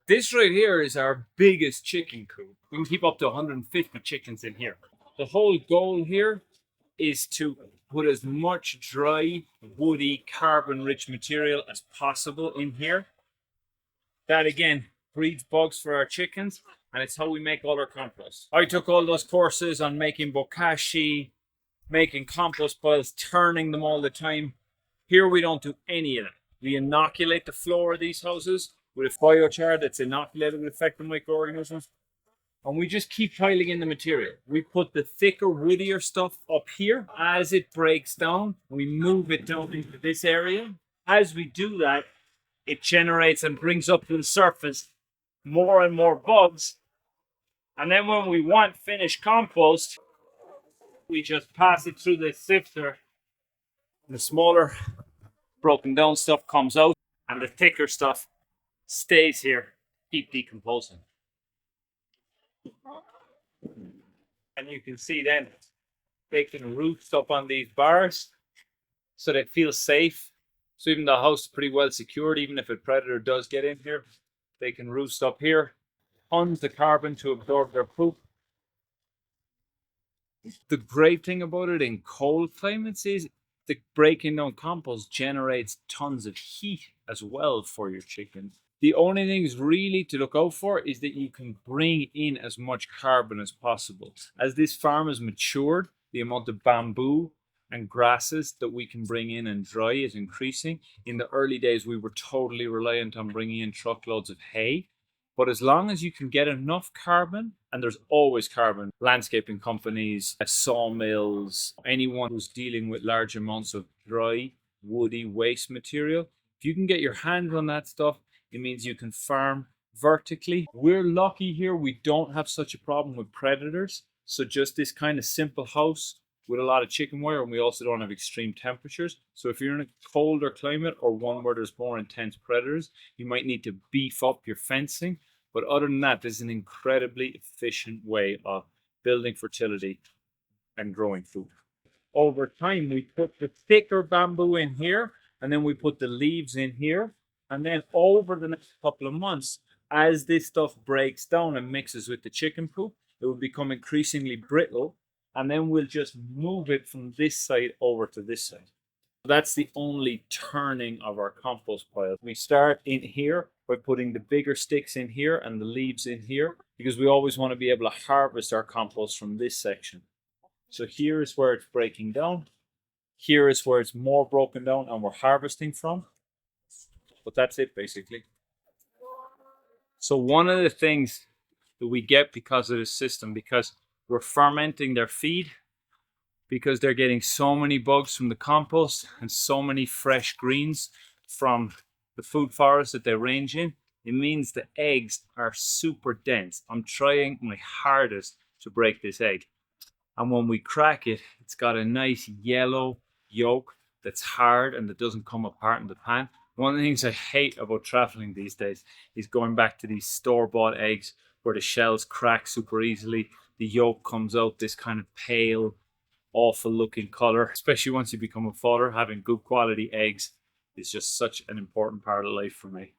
This right here is our biggest chicken coop. We can keep up to 150 chickens in here. The whole goal here is to put as much dry, woody, carbon-rich material as possible in here. That again breeds bugs for our chickens, and it's how we make all our compost. I took all those courses on making bokashi, making compost piles, turning them all the time. Here we don't do any of that. We inoculate the floor of these houses with a biochar that's inoculated with effective microorganisms. And we just keep piling in the material. We put the thicker, woodier stuff up here. As it breaks down, we move it down into this area. As we do that, it generates and brings up to the surface more and more bugs. And then when we want finished compost, we just pass it through the sifter. The smaller broken down stuff comes out and the thicker stuff stays here, keep decomposing. And you can see then they can roost up on these bars so they feel safe. So even the house is pretty well secured, even if a predator does get in here, they can roost up here. Tons of carbon to absorb their poop. The great thing about it in cold climates is the breaking down compost generates tons of heat as well for your chickens. The only things really to look out for is that you can bring in as much carbon as possible. As this farm has matured, the amount of bamboo and grasses that we can bring in and dry is increasing. In the early days, we were totally reliant on bringing in truckloads of hay. But as long as you can get enough carbon, and there's always carbon, landscaping companies, sawmills, anyone who's dealing with large amounts of dry, woody waste material, if you can get your hands on that stuff, it means you can farm vertically. We're lucky here, we don't have such a problem with predators. So just this kind of simple house with a lot of chicken wire, and we also don't have extreme temperatures. So if you're in a colder climate or one where there's more intense predators, you might need to beef up your fencing. But other than that, this is an incredibly efficient way of building fertility and growing food. Over time, we put the thicker bamboo in here, and then we put the leaves in here. And then over the next couple of months, as this stuff breaks down and mixes with the chicken poop, it will become increasingly brittle. And then we'll just move it from this side over to this side. That's the only turning of our compost pile. We start in here by putting the bigger sticks in here and the leaves in here, because we always want to be able to harvest our compost from this section. So here is where it's breaking down. Here is where it's more broken down and we're harvesting from. But that's it basically. So one of the things that we get because of this system, because we're fermenting their feed, because they're getting so many bugs from the compost and so many fresh greens from the food forest that they range in, it means the eggs are super dense. I'm trying my hardest to break this egg. And when we crack it, it's got a nice yellow yolk that's hard and that doesn't come apart in the pan. One of the things I hate about traveling these days is going back to these store-bought eggs where the shells crack super easily. The yolk comes out this kind of pale, awful looking color. Especially once you become a father, having good quality eggs is just such an important part of life for me.